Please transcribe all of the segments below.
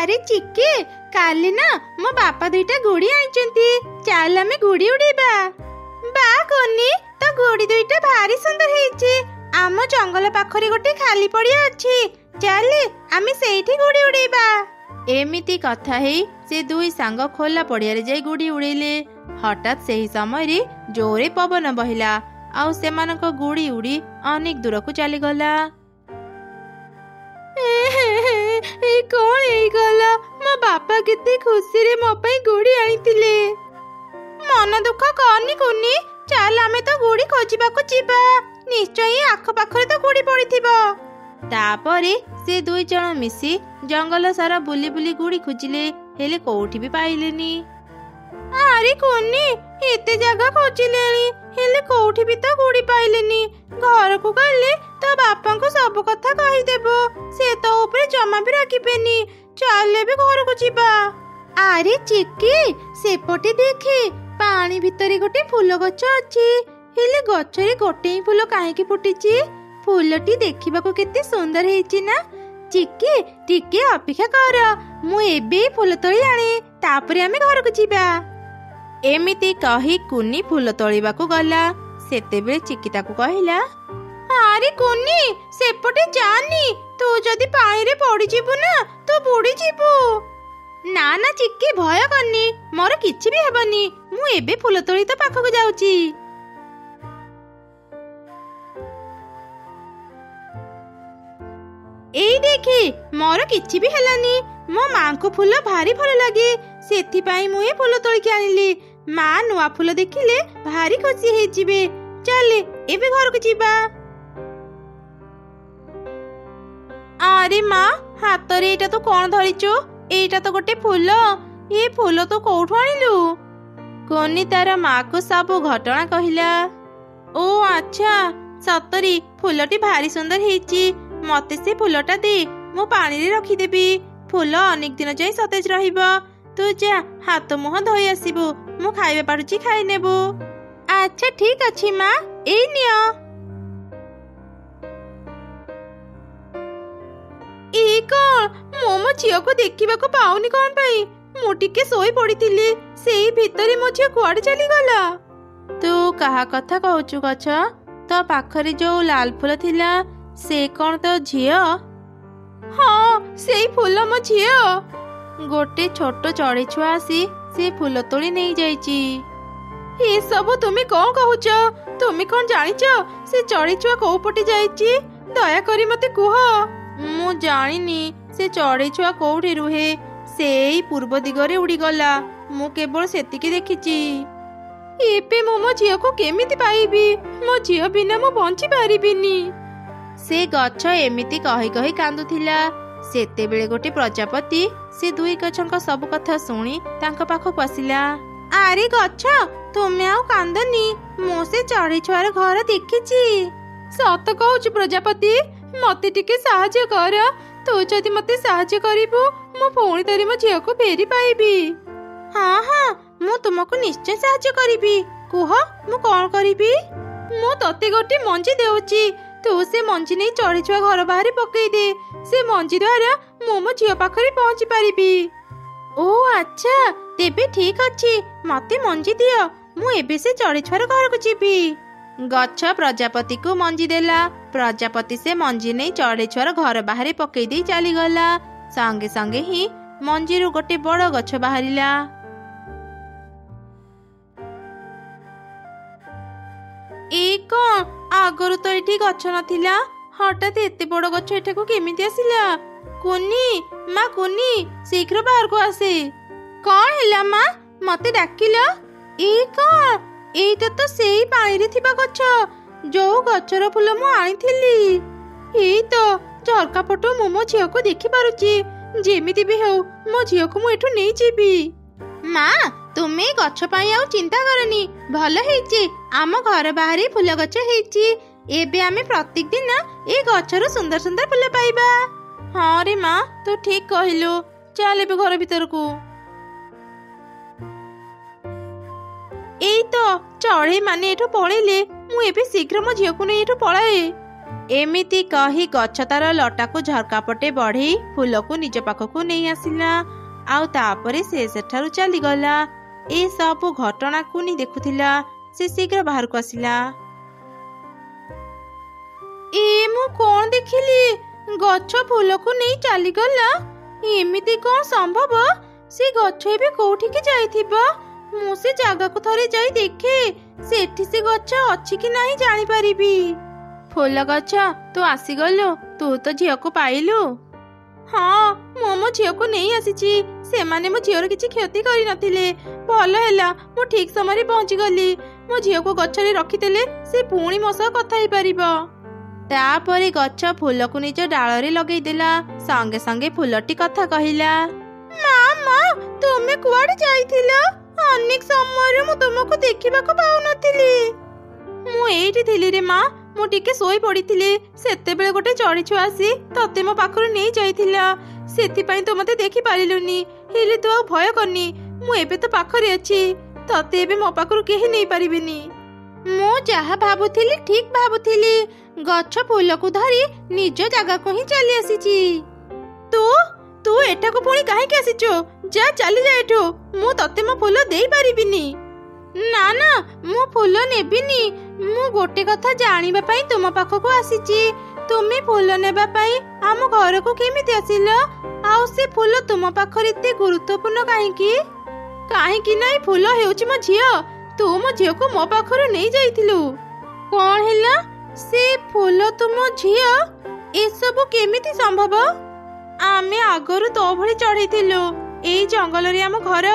ଆରେ ଚିକି, କାଲି ନା ମୋ ବାପା ଦୁଇଟା ଗୁଡ଼ି ଆଣିଛନ୍ତି। ଚାଲ ଆମେ ଗୁଡ଼ି ଉଡେଇବା। ବା କୋନି, ତ ଗୁଡ଼ି ଦୁଇଟା ଭାରି ସୁନ୍ଦର ହେଇଛି। ଆମ ଜଙ୍ଗଲ ପାଖରେ ଗୋଟେ ଖାଲି ପଡିଆ ଅଛି, ଚାଲେ ଆମେ ସେଇଠି ଗୁଡ଼ି ଉଡେଇବା। ଏମିତି କଥା ହେଇ ସେ ଦୁଇ ସାଙ୍ଗ ଖୋଲା ପଡିଆରେ ଯାଇ ଗୁଡ଼ି ଉଡେଇଲେ। ହଠାତ୍ ସେହି ସମୟରେ ଜୋରେ ପବନ ବହିଲା, ଆଉ ସେମାନଙ୍କ ଗୁଡ଼ି ଉଡ଼ି ଅନେକ ଦୂରକୁ ଚାଲିଗଲା। କଣ ହେଇଗଲା? ମୋ ବାପା କେତେ ଖୁସିରେ ମୋ ପାଇଁ ଗୁଡ଼ି ଆଣିଥିଲେ। ମନ ଦୁଃଖ କରନି କୁନି, ଚାଲ ଆମେ ତ ଗୁଡ଼ି ଖୋଜିବାକୁ ଯିବା। ନିଶ୍ଚୟ ଆଖପାଖରେ ତ ଗୁଡ଼ି ପଡିଥିବ। ତାପରେ ସେ ଦୁଇ ଜଣ ମିଶି ଜଙ୍ଗଲ ସାରା ବୁଲି ବୁଲି ଗୁଡ଼ି ଖୋଜିଲେ, ହେଲେ କୋଉଠି ବି ପାଇଲେନି। ଆରେ କୁନି, ଏତେ ଜାଗା ଖୋଜିଲେଣି, ହେଲେ କୋଉଠି ବି ତ ଗୁଡ଼ି ପାଇଲେନି। ଘରକୁ ଗଲେ ତ ବାପାଙ୍କୁ ସବୁ କଥା କହିଦେବୁ, ସେ ତ ଉପରେ ଜମା ବି ରାଗିବେନି। ଚାଲେ ବି ଘରକୁ ଯିବା। ଆରେ ଚିକି, ସେପଟେ ଦେଖେ, ପାଣି ଭିତରେ ଗୋଟେ ଫୁଲ ଗଛ ଅଛି। ହେଲେ ଗଛରେ ଗୋଟେ ହିଁ ଫୁଲ କାହିଁକି ଫୁଟିଛି? ଫୁଲଟି ଦେଖିବାକୁ କେତେ ସୁନ୍ଦର ହେଇଛି ନା? ଚିକି ଟିକେ ଅପେକ୍ଷା କର, ମୁଁ ଏବେ ଫୁଲ ତୋଳି ଆଣେ, ତାପରେ ଆମେ ଘରକୁ ଯିବା। ଏମିତି କହି କୁନି ଫୁଲ ତୋଳିବାକୁ ଗଲା। ସେତେବେଳେ ଚିକି ତାକୁ କହିଲା, ଆରେ କୁନି, ସେପଟେ ଯାନି, ତୁ ଯଦି ପାଣିରେ ପଡିଯିବୁ ନା ତୁ ବୁଡିଯିବୁ। ନା ନା ଚିକି, ଭୟ କରନି, ମୋର କିଛି ବି ହେବନି। ମୁଁ ଏବେ ଫୁଲ ତୋଳି ତ ପାଖକୁ ଯାଉଛି। ଏଇ ଦେଖେ, ମୋର କିଛି ବି ହେଲାନି। ମୋ ମାଙ୍କୁ ଫୁଲ ଭାରି ଭଲ ଲାଗେ, ସେଥିପାଇଁ ମୁଁ ଏ ଫୁଲ ତୋଳିକି ଆଣିଲି। ମା ନୂଆ ଫୁଲ ଦେଖିଲେ ଭାରି ଖୁସି ହେଇଯିବେ। ଚାଲେ ଏବେ ଘରକୁ ଯିବା। ଆରେ ମା, ହାତରେ ଏଇଟା ତୁ କଣ ଧରିଛୁ? ଏଇଟା ତ ଗୋଟେ ଫୁଲ। ଏ ଫୁଲ ତୁ କୋଉଠୁ ଆଣିଲୁ? କୁନି ତାର ମାକୁ ସବୁ ଘଟଣା କହିଲା। ଓ ଆଚ୍ଛା, ସତରେ ଫୁଲଟି ଭାରି ସୁନ୍ଦର ହେଇଛି। ମତେ ସେ ଫୁଲଟା ଦେ, ମୁଁ ପାଣିରେ ରଖିଦେବି। ଫୁଲ ଅନେକ ଦିନ ଯାଏ ସତେଜ ରହିବ। ତୁ ଯା ହାତ ମୁହଁ ଧୋଇ ଆସିବୁ, ମୁଁ ଖାଇବା ପାରୁଛି ଖାଇନେବୁ। ଆଚ୍ଛା ଠିକ ଅଛି ମା, ଏଇ ନିଅ। ଏଇ କଣ, ମୁଁ ମୋ ଝିଅକୁ ଦେଖିବାକୁ ପାଉନି କଣ ପାଇଁ? ମୁଁ ଟିକେ ଶୋଇ ପଡିଥିଲି, ସେଇ ଭିତରେ ମୋ ଝିଅ କୁଆଡେ ଚାଲିଗଲା? ତୁ କାହା କଥା କହୁଛୁ ଗଛ? ତୋ ପାଖରେ ଯୋଉ ଲାଲ ଫୁଲ ଥିଲା, ସେ କଣ ତୋ ଝିଅ? ହଁ, ସେଇ ଫୁଲ ମୋ ଝିଅ। ଗୋଟେ ଛୋଟ ଚଢେଇ ଛୁଆ ଆସି ସେ ଫୁଲ ତୋଳି ନେଇ ଯାଇଛି। ଏସବୁ ତୁମେ କଣ କହୁଛ? ତୁମେ କଣ ଜାଣିଛ ସେ ଚଢେଇ ଛୁଆ କୋଉ ପଟେ ଯାଇଛି? ଦୟାକରି ମତେ କୁହ। ମୁଁ ଜାଣିନି ସେ ଚଢେଇ ଛୁଆ କୋଉଠି ରୁହେ। ସେଇ ପୂର୍ବ ଦିଗରେ ଉଡିଗଲା, ମୁଁ କେବଳ ସେତିକି ଦେଖିଛି। ଏବେ ମୁଁ ମୋ ଝିଅକୁ କେମିତି ପାଇବି? ମୋ ଝିଅ ବିନା ମୁଁ ବଞ୍ଚି ପାରିବିନି। ସେ ଗଛ ଏମିତି କହି କହି କାନ୍ଦୁଥିଲା। ସେତେବେଳେ ଗୋଟେ ପ୍ରଜାପତି ସେ ଦୁଇ ଗଛଙ୍କ ସବୁ କଥା ଶୁଣି ତାଙ୍କ ପାଖକୁ ଆସିଲା। ଆରେ ଗଛ, ତୁମେ ଆଉ କାନ୍ଦନି, ମୁଁ ସେ ଚଢେଇ ଛୁଆର ଘର ଦେଖିଛି। ସତ କହୁଛୁ ପ୍ରଜାପତି, ମତେ ଟିକେ ସାହାଯ୍ୟ କର। ତୁ ଯଦି ମତେ ସାହାଯ୍ୟ କରିବୁ, ମୁଁ ପୁଣି ଥରେ ମୋ ଝିଅକୁ ଫେରି ପାଇବି। ହଁ ହଁ, ମୁଁ ତୁମକୁ ନିଶ୍ଚୟ ସାହାଯ୍ୟ କରିବି। କୁହ, ମୁଁ କଣ କରିବି? ମୁଁ ତତେ ଗୋଟେ ମଞ୍ଜି ଦେଉଛି, ତୁ ସେ ମଞ୍ଜି ନେଇ ଚଢେଇ ଛୁଆ ଘର ବାହାରେ ପକେଇ ଦେ। ସେ ମଞ୍ଜି ଦ୍ୱାରା ମୁଁ ମୋ ଝିଅ ପାଖରେ ପହଞ୍ଚି ପାରିବି। ଓ ଆଚ୍ଛା, ତେବେ ଠିକ ଅଛି, ମତେ ମଞ୍ଜି ଦିଅ, ମୁଁ ଏବେ ସେ ଚଢେଇ ଛୁଆର ଘରକୁ ଯିବି। ଗଛ ପ୍ରଜାପତିକୁ ମଞ୍ଜି ଦେଲା। ପ୍ରଜାପତି ସେ ମଞ୍ଜି ନେଇ ଚଢେଇ ଛୁଆର ଘର ବାହାରେ ପକେଇ ଦେଇ ଚାଲିଗଲା। ସଙ୍ଗେ ସଙ୍ଗେ ହିଁ ମଞ୍ଜିରୁ ଗୋଟେ ବଡ ଗଛ ବାହାରିଲା। ଏଇ କଣ, ଆଗରୁ ତ ଏଠି ଗଛ ନଥିଲା, ହଠାତ୍ ଏତେ ବଡ ଗଛ ଏଠାକୁ କେମିତି ଆସିଲା? କୁନି, ମା କୁନି, ଶୀଘ୍ର ବାହାରକୁ ଆସେ। କଣ ହେଲା ମା, ମତେ ଡାକିଲ? ଏଇ କଣ, ଏଇଟା ତ ସେଇ ପାଣିରେ ଥିବା ଗଛ, ଯୋଉ ଗଛର ଫୁଲ ମୁଁ ଆଣିଥିଲି। ଏଇ ତ ଝରକା ପଟୁ ମୁଁ ମୋ ଝିଅକୁ ଦେଖିପାରୁଛି। ଯେମିତି ବି ହଉ, ମୋ ଝିଅକୁ ମୁଁ ଏଠୁ ନେଇଯିବି। ମା, ତୁମେ ଗଛ ପାଇଁ ଆଉ ଚିନ୍ତା କରନି, ଭଲ ହେଇଛି ଆମ ଘର ବାହାରେ ଫୁଲ ଗଛ ହେଇଛି। ଏବେ ଆମେ ପ୍ରତ୍ୟେକ ଦିନ ଏ ଗଛରୁ ସୁନ୍ଦର ସୁନ୍ଦର ଫୁଲ ପାଇବା। ହଁ ରେ ମା, ତୁ ଠିକ କହିଲୁ, ଚାଲ ଏବେ ଘର ଭିତରକୁ। ଏଇ ତ ଚଢେଇ ମାନେ ଏଠୁ ପଳେଇଲେ, ମୁଁ ଏବେ ଶୀଘ୍ର ମୋ ଝିଅକୁ ନେଇ ଏଠୁ ପଳାଏ। एमिति कही गछ तार लटाकू झरका पटे बढ़ी फूल को निज पाखक नहीं आसिला। आउ तापरे से सेठारु चलीगला। ए सब घटना को नहीं देखुथिला। से शीघ्र बाहर को आसिला। ए मु कौन देखिली गछ फूल को नहीं चलीगला। एमिति कौन संभव। से गछ एबे कोठी के जाइथिबो। मु से जागा को थरे जाई देखे सेठी से गछ अछि कि नहीं जानी परिबी। फूल गछ तू आसीगलु। तू तो झियो को पाइलु। हाँ मो झियो को नहीं आसीची। से माने मो झियोर किछि क्षति करि नथिले। भलो हैला मो ठीक समय पहुंची गली। मो झियो को गछरे रखितेले से पुणी मो सह कथा ही परिबो। तापरे गछ फूल को निज डाଳରେ लगेई देला। संगे संगे फूलटी कथा कहिला। मामा तुमे कुआडे जाइथिलो। अनेक समय मु तुमको देखिबा को पाउ नथिली। मु एठी थिली रे मां। मु टिके सोई पड़िथिली। सेते बेले गोटे चढ़ी छुआ आसी तते मो पाखरु नहीं जाइथिला। सेति पई तो मते देखि पारिलुनी। हेले तू आ भय करनी। मु एबे तो पाखरे अछि। तते एबे मो पाखरु केही नहीं पारिबिनी। मु जहा भाबुथिली ठीक भाबुथिली। गछ फूल को धरी निज जगह को ही चली आसीची। तू तू एटा को पुणी काहे के आसीचो। जा चली जा एठो। मु तते मो फूल देई पारिबिनी। ना ना मु फूल नेबिनी। मु गोटे कथा जानिबा पई तुम पाखको आसीची। तुमे फूल नेबा पई आम घर को केमिति आसिलो। आउ से फूल तुम पाखरे एते गुरुत्वपूर्ण काहेकी। काहेकी नाही फूल हेउची मो झियो। तू मो झियो को मो पाखरु नहीं जाइथिलु। कोन हैला से फूल तुम झियो। ए सब केमिति संभव। आमे आगरु तो भली चढ़ीथिलु। एई जंगल रे आम घर।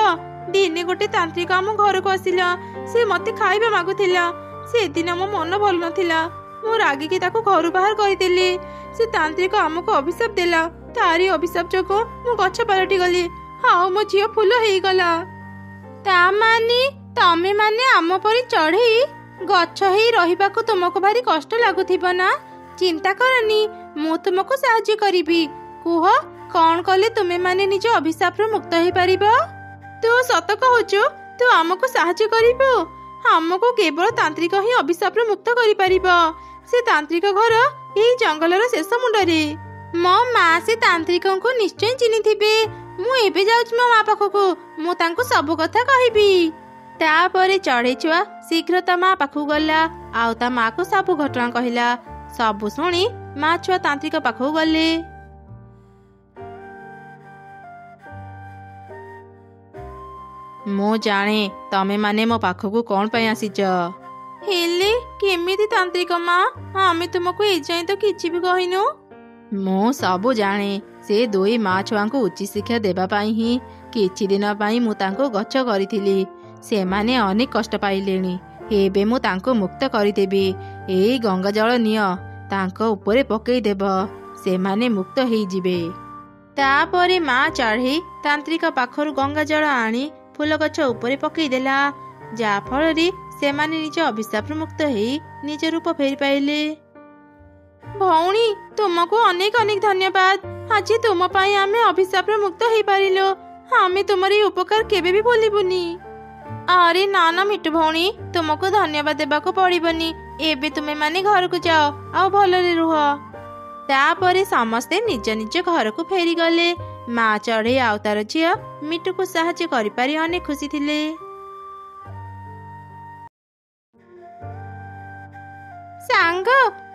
दिने गोटे तांत्रिक आम घर को आसिला। से मते खाइबा मागुथिला। से दिन मो मन भल नथिला। मो रागी के ताको घर बाहर करिदेली। से तांत्रिक आमको अभिशाप देला। तारी अभिशाप जोगो मो गछ पलटि गली। हाउ मो झियो फूल हेई गला। ता माने तमे माने आम परी चढ़ी गछ हेई रहिबा को तुमको भारी कष्ट लागुथिबो ना। चिंता करनी मु तुमको सहाय्य करिबी। कुह कौन कले तुमे माने निज अभिशाप रो मुक्त हेई परिबो। तू सत कहूचु। तू आमको सहाय्य करिबो। आमको केवल तांत्रिक ही अभिशाप रो मुक्त करि परिबो। से तांत्रिक घर एई जंगलर शेष मुंडरे। मो मां से तांत्रिकों को निश्चय चिन्हि थिबे। मु एबे जाउछ मो मां पाखको। मु तांको सब कथा कहिबी। तापरे चढ़े छुआ शीघ्र ता मां पाखु गला। आउ ता मां को सब घटना कहिला। सब सुनी मां छुआ तांत्रिक पाखु गले। मो जाने तमे माने मो पाखको कौन पई आसीच। हेले केमिति तांत्रिक मां आमे तुमको ए जाय तो किछि भी कहिनो। मो सब जाने से दोई मां छुआ को उच्च शिक्षा देबा पाई ही किछि दिन पाई मु तांको गच्छ करिथिली। से माने अनेक कष्ट पाइलेनी। एबे मु तांको मुक्त करिदेबी। एई गंगा जल निय तांको ऊपरे पकई देब। से माने मुक्त हेई जिबे। तापरे मां चढ़ी तांत्रिक पाखरु गंगा जल आनी फूल गछ ऊपरे पकई देला। जा फल रे से माने निज अभिशाप मुक्त हेई निज रूप फेरी पाइले। भौणी तुमको अनेक अनेक धन्यवाद। आज तुम पाई आमे अभिशाप मुक्त हेई पारिलो। आमे तुमरी उपकार केबे भी भूलिबुनी। अरे ना ना मिठू भौणी तुमको धन्यवाद देबा को पड़िबनी। एबे तुमे माने घर को जाओ आ भलरे रुह। तापरे समस्ते निज निज घर को फेरी गले। माँ चढ़े आउ तार झियो मिठू को साहाय्य करि पारि अनेक खुशी थिले। सांग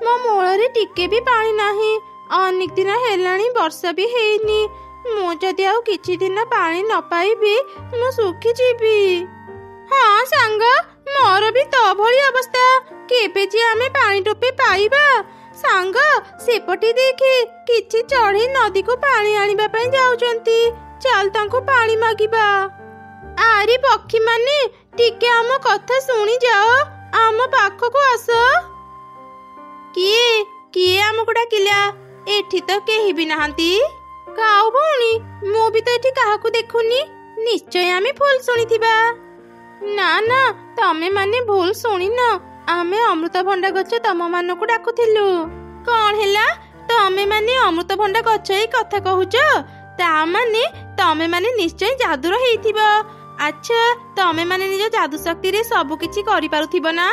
मो मूଳରେ टिके भी पानी नाही। अनेक दिन हेलाणी वर्षा भी हेइनी। मु जदि आउ किछि दिन पानी न पाइबी मु सुखी जीबी। हाँ सांग मोर भी तो भली अवस्था। केबे जे आमे पानी टोपे पाइबा। सांग सेपटी देखी किछि चढ़ी नदी को पानी आनिबा पई जाउचंती। चल तांको पानी मागिबा। आरी पक्षी माने टिके आम कथा सुनी जाओ। आम पाख को आस। किए किए आमको डाकिला। एठी तो केही भी नाहंती। काऊ भौणी मु भी तो एठी काहाकू देखुनी। निश्चय आमे भूल सुनिथिबा। ना ना तमे माने भूल सुनी न। आमे अमृतभंडा गछ तम मानको डाकुथिलु। कौन हैला तमे माने अमृतभंडा गछ ए कथा कहूच। ता माने तमे माने निश्चय जादूर हेइथिबा। अच्छा तमे माने निज जादू शक्ति रे सब किछि करि पारुथिबो ना।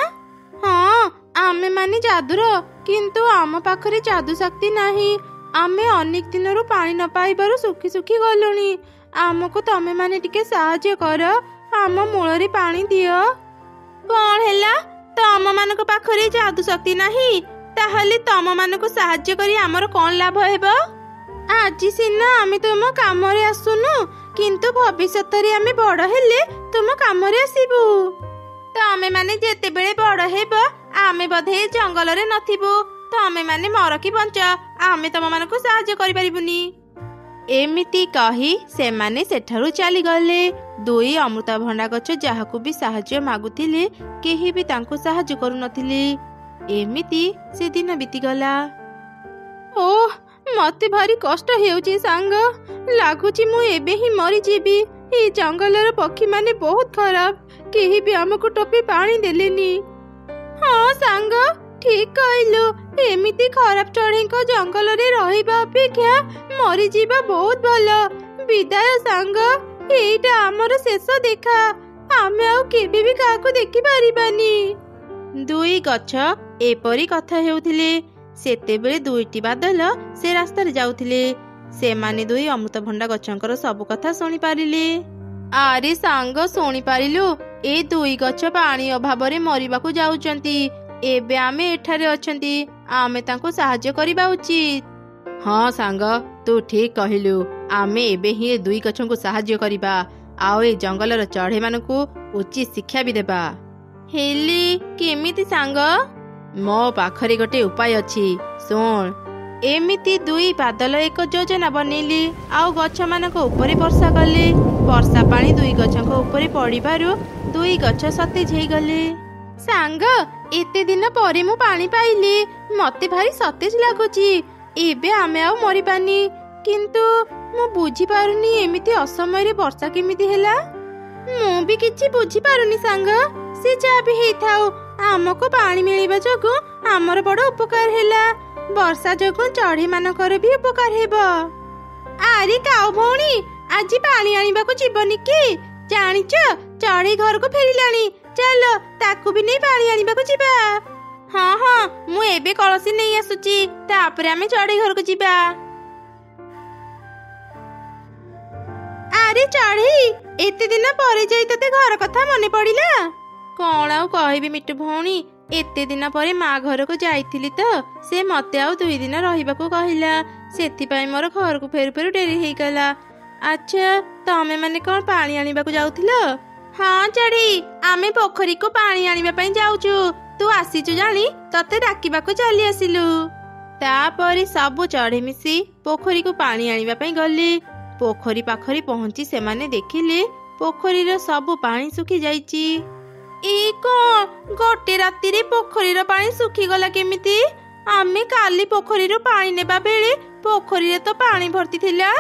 हाँ आमे माने जादूर କିନ୍ତୁ ଆମ ପାଖରେ ଯାଦୁ ଶକ୍ତି ନାହିଁ। ଆମେ ଅନେକ ଦିନରୁ ପାଣି ନ ପାଇବାରୁ ଶୁଖି ଶୁଖି ଗଲୁଣି। ଆମକୁ ତମେ ମାନେ ଟିକେ ସାହାଯ୍ୟ କର, ଆମ ମୂଳରେ ପାଣି ଦିଅ। କଣ ହେଲା? ତମ ମାନଙ୍କ ପାଖରେ ଯାଦୁ ଶକ୍ତି ନାହିଁ? ତାହେଲେ ତମ ମାନଙ୍କୁ ସାହାଯ୍ୟ କରି ଆମର କଣ ଲାଭ ହେବ? ଆଜି ସିନା ଆମେ ତୁମ କାମରେ ଆସୁନୁ, କିନ୍ତୁ ଭବିଷ୍ୟତରେ ଆମେ ବଡ଼ ହେଲେ ତୁମ କାମରେ ଆସିବୁ। ତମେ ମାନେ ଯେତେବେଳେ ବଡ଼ ହେବ ଆମେ ବୋଧେ ଜଙ୍ଗଲରେ ନଥିବୁ। ତମେ ମାନେ ମର କି ବଞ୍ଚ, ଆମେ ତମ ମାନଙ୍କୁ ସାହାଯ୍ୟ କରିପାରିବୁନି। ଏମିତି କହି ସେମାନେ ସେଠାରୁ ଚାଲିଗଲେ। ଦୁଇ ଅମୃତଭଣ୍ଡା ଗଛ ଯାହାକୁ ବି ସାହାଯ୍ୟ ମାଗୁଥିଲେ କେହି ବି ତାଙ୍କୁ ସାହାଯ୍ୟ କରୁନଥିଲେ। ଏମିତି ସେଦିନ ବିତିଗଲା। ଓଃ, ମତେ ଭାରି କଷ୍ଟ ହେଉଛି ସାଙ୍ଗ। ଲାଗୁଛି ମୁଁ ଏବେ ହିଁ ମରିଯିବି। এই ଜଙ୍ଗଲର ପକ୍ଷୀମାନେ ବହୁତ ଖରାପ, କେହି ବି ଆମକୁ ଟୋପେ ପାଣି ଦେଲେନି। ହଁ ସାଙ୍ଗ, ଠିକ କହିଲୁ। ଏମିତି ଖରାପ ଚଢ଼େଇଙ୍କ ଜଙ୍ଗଲରେ ରହିବା ଅପେକ୍ଷା ମରିଯିବା ବହୁତ ଭଲ। ବିଦାୟ ସାଙ୍ଗ, ଏଇଟା ଆମର ଶେଷ ଦେଖା। ଆମେ ଆଉ କେବେ ବି କାହାକୁ ଦେଖିପାରିବାନି। ଦୁଇ ଗଛ ଏପରି କଥା ହେଉଥିଲେ। ସେତେବେଳେ ଦୁଇଟି ବାଦଲ ସେ ରାସ୍ତାରେ ଯାଉଥିଲେ। ସେମାନେ ଦୁଇ ଅମୃତଭଣ୍ଡା ଗଛଙ୍କର ସବୁ କଥା ଶୁଣିପାରିଲେ। ଆରେ ସାଙ୍ଗ, ଶୁଣିପାରିଲୁ? ଏ ଦୁଇ ଗଛ ପାଣି ଅଭାବରେ ମରିବାକୁ ଯାଉଛନ୍ତି। ଏବେ ଆମେ ଏଠାରେ ଅଛନ୍ତି, ଆମେ ତାଙ୍କୁ ସାହାଯ୍ୟ କରିବା ଉଚିତ। ହଁ ସାଙ୍ଗ, ତୁ ଠିକ କହିଲୁ। ଆମେ ଏବେ ହିଁ ଏ ଦୁଇ ଗଛଙ୍କୁ ସାହାଯ୍ୟ କରିବା, ଆଉ ଏ ଜଙ୍ଗଲର ଚଢ଼େଇମାନଙ୍କୁ ଉଚିତ ଶିକ୍ଷା ବି ଦେବା। ହେଲେ କେମିତି ସାଙ୍ଗ? ମୋ ପାଖରେ ଗୋଟେ ଉପାୟ ଅଛି, ଶୁଣ। ଏମିତି ଦୁଇ ବାଦଲ ଏକ ଯୋଜନା ବନେଇଲେ ଆଉ ଗଛମାନଙ୍କ ଉପରେ ବର୍ଷା କଲେ। ବର୍ଷା ପାଣି ଦୁଇ ଗଛଙ୍କ ଉପରେ ପଡ଼ିବାରୁ ଦୁଇ ଗଛ ସତେଜ ହେଇଗଲେ। ସାଙ୍ଗ, ଏତେ ଦିନ ପରେ ମୁଁ ପାଣି ପାଇଲି, ମତେ ଭାରି ସତେଜ ଲାଗୁଛି। ଏବେ ଆମେ ଆଉ ମରିବାନି। କିନ୍ତୁ ମୁଁ ବୁଝିପାରୁନି ଏମିତି ଅସମୟରେ ବର୍ଷା କେମିତି ହେଲା। ମୁଁ ବି କିଛି ବୁଝିପାରୁନି ସାଙ୍ଗ। ସେ ଯାହା ବି ହେଇଥାଉ, ଆମକୁ ପାଣି ମିଳିବା ଯୋଗୁଁ ଆମର ବଡ଼ ଉପକାର ହେଲା। ବର୍ଷା ଯୋଗୁଁ ଚଢ଼େଇ ମାନଙ୍କର ବି ଉପକାର ହେବ। ଆରେ କାଉ ଭଉଣୀ, ଆଜି ପାଣି ଆଣିବାକୁ ଯିବନି କି? ଜାଣିଛ, ଚଢ଼େଇ ଘରକୁ ଫେରିଲାଣି। ଚାଲ ତାକୁ ବି ନେଇ ପାଣି ଆଣିବାକୁ ଯିବା। ହଁ ହଁ, ମୁଁ ଏବେ କଳସୀ ନେଇ ଆସୁଛି, ତାପରେ ଆମେ ଚଢ଼େଇ ଘରକୁ ଯିବା। ଆରେ ଚଢ଼େଇ, ଏତେ ଦିନ ପରେ ଯାଇ ତତେ ଘର କଥା ମନେ ପଡ଼ିଲା? କଣ ଆଉ କହିବି ମିଟୁ ଭଉଣୀ, ଏତେ ଦିନ ପରେ ମା ଘରକୁ ଯାଇଥିଲି ତ ସେ ମତେ ଆଉ 2 ଦିନ ରହିବାକୁ କହିଲା। ସେଥିପାଇଁ ମୋର ଘରକୁ ଫେରୁ ଫେରୁ ଡେରି ହେଇଗଲା। ଆଚ୍ଛା, ତମେ ମାନେ କଣ ପାଣି ଆଣିବାକୁ ଯାଉଥିଲ? ହଁ ଚଢ଼େଇ, ଆମେ ପୋଖରୀକୁ ପାଣି ଆଣିବା ପାଇଁ ଯାଉଛୁ। ତୁ ଆସିଛୁ ଜାଣି ତତେ ଡାକିବାକୁ ଚାଲି ଆସିଲୁ। ତାପରେ ସବୁ ଚଢ଼େଇ ମିଶି ପୋଖରୀକୁ ପାଣି ଆଣିବା ପାଇଁ ଗଲେ। ପୋଖରୀ ପାଖରେ ପହଞ୍ଚି ସେମାନେ ଦେଖିଲେ ପୋଖରୀର ସବୁ ପାଣି ଶୁଖି ଯାଇଛି। ଏଇ କଣ, ଗୋଟେ ରାତିରେ ପୋଖରୀର ପାଣି ଶୁଖିଗଲା କେମିତି? ଆମେ କାଲି ପୋଖରୀରୁ ପାଣି ନେବା ବେଳେ ପୋଖରୀରେ ତ ପାଣି ଭର୍ତ୍ତି ଥିଲା।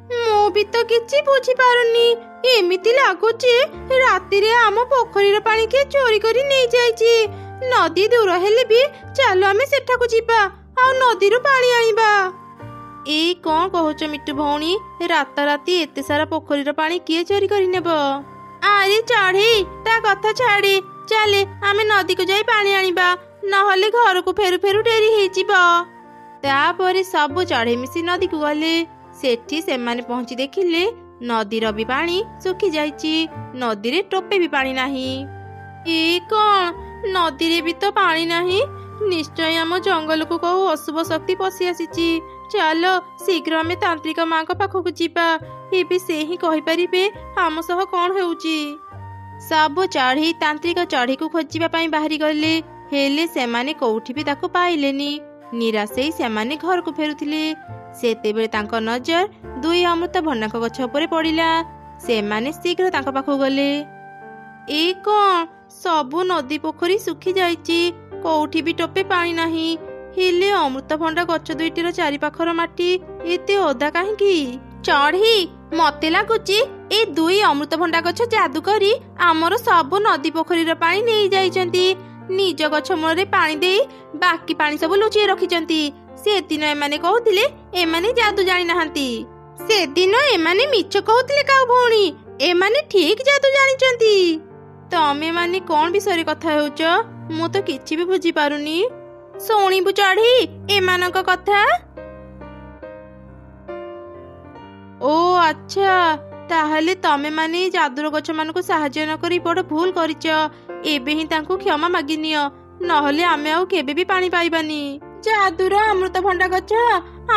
ମୁଁ ବି ତ କିଛି ବୁଝିପାରୁନି। ଏମିତି ଲାଗୁଛି ରାତିରେ ଆମ ପୋଖରୀର ପାଣି କିଏ ଚୋରି କରି ନେଇଯାଇଛି। ନଦୀ ଦୂର ହେଲେ ବି ଚାଲ ଆମେ ସେଠାକୁ ଯିବା ଆଉ ନଦୀରୁ ପାଣି ଆଣିବା। ଏଇ କଣ କହୁଛ ମିଟୁ ଭଉଣୀ? ରାତାରାତି ଏତେ ସାରା ପୋଖରୀର ପାଣି କିଏ ଚୋରି କରି ନେବ? ଆରେ ଚଢ଼େଇ, ତା କଥା ଛାଡେ। ଚାଲେ ଆମେ ନଦୀକୁ ଯାଇ ପାଣି ଆଣିବା, ନହେଲେ ଘରକୁ ଫେରୁ ଫେରୁ ଡେରି ହେଇଯିବ। ତାପରେ ସବୁ ଚଢ଼େଇ ମିଶି ନଦୀକୁ ଗଲେ। ସେଠି ସେମାନେ ପହଞ୍ଚି ଦେଖିଲେ ନଦୀର ବି ପାଣି ଶୁଖି ଯାଇଛି। ନଦୀରେ ଟୋପେ ବି ପାଣି ନାହିଁ। ଏ କଣ, ନଦୀରେ ବି ତ ପାଣି ନାହିଁ? ନିଶ୍ଚୟ ଆମ ଜଙ୍ଗଲକୁ କୋଉ ଅଶୁଭ ଶକ୍ତି ପଶି ଆସିଛି। ଚାଲ ଶୀଘ୍ର ଆମେ ତାନ୍ତ୍ରିକ ମାଙ୍କ ପାଖକୁ ଯିବା। ଏବେ ସେ ହିଁ କହିପାରିବେ ଆମ ସହ କଣ ହେଉଛି। ସବୁ ଚଢ଼େଇ ତାନ୍ତ୍ରିକ ଚଢ଼େଇକୁ ଖୋଜିବା ପାଇଁ ବାହାରି ଗଲେ। ହେଲେ ସେମାନେ କୋଉଠି ବି ତାକୁ ପାଇଲେନି। ନିରାଶ ହେଇ ସେମାନେ ଘରକୁ ଫେରୁଥିଲେ। ସେତେବେଳେ ତାଙ୍କ ନଜର 2 ଅମୃତଭଣ୍ଡାଙ୍କ ଗଛ ଉପରେ ପଡ଼ିଲା। ସେମାନେ ଶୀଘ୍ର ତାଙ୍କ ପାଖକୁ ଗଲେ। ଏ କଣ, ସବୁ ନଦୀ ପୋଖରୀ ଶୁଖି ଯାଇଛି, କୋଉଠି ବି ଟୋପେ ପାଣି ନାହିଁ। ହେଲେ ଅମୃତଭଣ୍ଡା ଗଛ ଦୁଇଟିର ଚାରିପାଖର ମାଟି ଏତେ ଓଦା କାହିଁକି? ଚଢ଼େଇ, ମତେ ଲାଗୁଛି ଏ 2 ଅମୃତଭଣ୍ଡା ଗଛ ଯାଦୁ କରି ଆମର ସବୁ ନଦୀ ପୋଖରୀର ପାଣି ନେଇ ଯାଇଛନ୍ତି। ନିଜ ଗଛ ମୂଳରେ ପାଣି ଦେଇ ବାକି ପାଣି ସବୁ ଲୁଚେଇ ରଖିଛନ୍ତି। ସେଦିନ ଏମାନେ କହୁଥିଲେ ଏମାନେ ଯାଦୁ ଜାଣିନାହାନ୍ତି। ସେଦିନ ଏମାନେ ମିଛ କହୁଥିଲେ କାଉ ଭଉଣୀ, ଏମାନେ ଠିକ ଯାଦୁ ଜାଣିଛନ୍ତି। ତମେ ମାନେ କଣ ବିଷୟରେ କଥା ହେଉଛ? ମୁଁ ତ କିଛି ବି ବୁଝିପାରୁନି। ଶୁଣିବୁ ଚଢ଼େଇ ଏମାନଙ୍କ କଥା? ଓ ଆଚ୍ଛା, ତାହେଲେ ତମେ ମାନେ ଯାଦୁର ଗଛ ମାନଙ୍କୁ ସାହାଯ୍ୟ ନ କରି ବଡ ଭୁଲ କରିଛ। ଏବେ ହିଁ ତାଙ୍କୁ କ୍ଷମା ମାଗିନିଅ, ନହେଲେ ଆମେ ଆଉ କେବେ ବି ପାଣି ପାଇବାନି। ଯାଦୁର ଅମୃତଭଣ୍ଡା ଗଛ,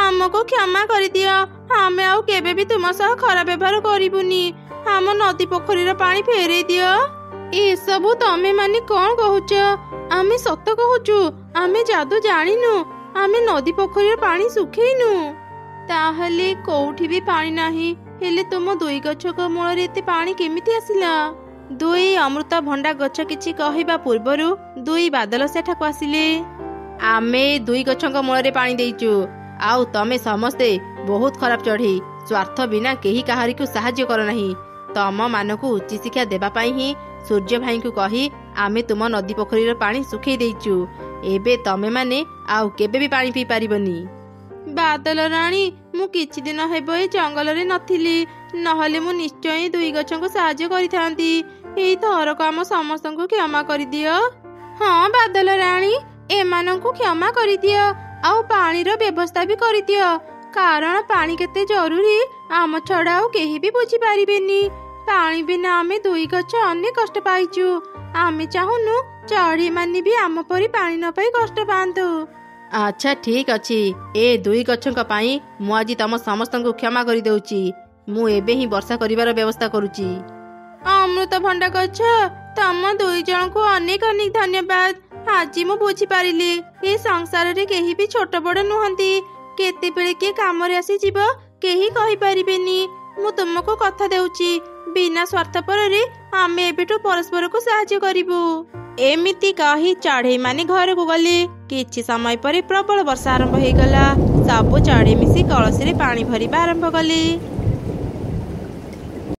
ଆମକୁ କ୍ଷମା କରିଦିଅ। ଆମେ ଆଉ କେବେ ବି ତୁମ ସହ ଖରାପ ବ୍ୟବହାର କରିବୁନି। ଆମ ନଦୀ ପୋଖରୀର ପାଣି ଫେରେଇ ଦିଅ। ଏସବୁ ତମେ ମାନେ କଣ କହୁଛ? ଆମେ ସତ କହୁଛୁ, ଆମେ ଯାଦୁ ଜାଣିନୁ। ଆମେ ନଦୀ ପୋଖରୀର ପାଣି ଶୁଖେଇନୁ। ତାହେଲେ କୋଉଠି ବି ପାଣି ନାହିଁ, ହେଲେ ତୁମ ଦୁଇ ଗଛଙ୍କ ମୂଳରେ ଏତେ ପାଣି କେମିତି ଆସିଲା? ଦୁଇ ଅମୃତଭଣ୍ଡା ଗଛ କିଛି କହିବା ପୂର୍ବରୁ ଦୁଇ ବାଦଲ ସେଠାକୁ ଆସିଲେ। ଆମେ ଦୁଇ ଗଛଙ୍କ ମୂଳରେ ପାଣି ଦେଇଛୁ, ଆଉ ତମେ ସମସ୍ତେ ବହୁତ ଖରାପ ଚଢ଼େଇ। ସ୍ୱାର୍ଥ ବିନା କେହି କାହାରିକୁ ସାହାଯ୍ୟ କର ନାହିଁ। ତମ ମାନଙ୍କୁ ଉଚ୍ଚ ଶିକ୍ଷା ଦେବା ପାଇଁ ହିଁ ସୂର୍ଯ୍ୟ ଭାଇଙ୍କୁ କହି ଆମେ ତୁମ ନଦୀ ପୋଖରୀର ପାଣି ଶୁଖେଇ ଦେଇଛୁ। ଏବେ ତମେ ମାନେ ଆଉ କେବେ ବି ପାଣି ପିଇ ପାରିବନି। ବାଦଲ ରାଣୀ, ମୁଁ କିଛି ଦିନ ହେବ ଏ ଜଙ୍ଗଲରେ ନଥିଲି, ନହେଲେ ମୁଁ ନିଶ୍ଚୟ ଦୁଇ ଗଛଙ୍କୁ ସାହାଯ୍ୟ କରିଥାନ୍ତି। ଏଇ ଥରକ ଆମ ସମସ୍ତଙ୍କୁ କ୍ଷମା କରିଦିଅ। ହଁ ବାଦଲ ରାଣୀ, ଏମାନଙ୍କୁ କ୍ଷମା କରିଦିଅ, ଆଉ ପାଣିର ବ୍ୟବସ୍ଥା ବି କରିଦିଅ। କାରଣ ପାଣି କେତେ ଜରୁରୀ ଆମ ଛଡା ଆଉ କେହି ବି ବୁଝିପାରିବେନି। ପାଣି ବିନା ଆମେ ଦୁଇ ଗଛ ଅନେକ କଷ୍ଟ ପାଇଛୁ। ଆମେ ଚାହୁଁନୁ ଚଢ଼େଇ ମାନେ ବି ଆମ ପରି ପାଣି ନ ପାଇ କଷ୍ଟ ପାଆନ୍ତୁ। ଆଚ୍ଛା ଠିକ ଅଛି, ଏ ଦୁଇ ଗଛଙ୍କ ପାଇଁ ମୁଁ ଆଜି ତମ ସମସ୍ତଙ୍କୁ କ୍ଷମା କରିଦେଉଛି। ମୁଁ ଏବେ ହିଁ ବର୍ଷା କରିବାର ବ୍ୟବସ୍ଥା କରୁଛି। ଅମୃତଭଣ୍ଡା ଗଛ, ତମ ଦୁଇ ଜଣଙ୍କୁ ଅନେକ ଅନେକ ଧନ୍ୟବାଦ। ଆଜି ମୁଁ ବୁଝିପାରିଲି ଏ ସଂସାରରେ କେହି ବି ଛୋଟ ବଡ ନୁହନ୍ତି। କେତେବେଳେ କିଏ କାମରେ ଆସିଯିବ କେହି କହିପାରିବେନି। ମୁଁ ତୁମକୁ କଥା ଦେଉଛି, ବିନା ସ୍ୱାର୍ଥପରରେ ଆମେ ଏବେଠୁ ପରସ୍ପରକୁ ସାହାଯ୍ୟ କରିବୁ। ଏମିତି କହି ଚଢ଼େଇ ମାନେ ଘରକୁ ଗଲେ। କିଛି ସମୟ ପରେ ପ୍ରବଳ ବର୍ଷା ଆରମ୍ଭ ହେଇଗଲା। ସବୁ ଚଢ଼େଇ ମିଶି କଳସୀରେ ପାଣି ଭରିବା ଆରମ୍ଭ କଲେ।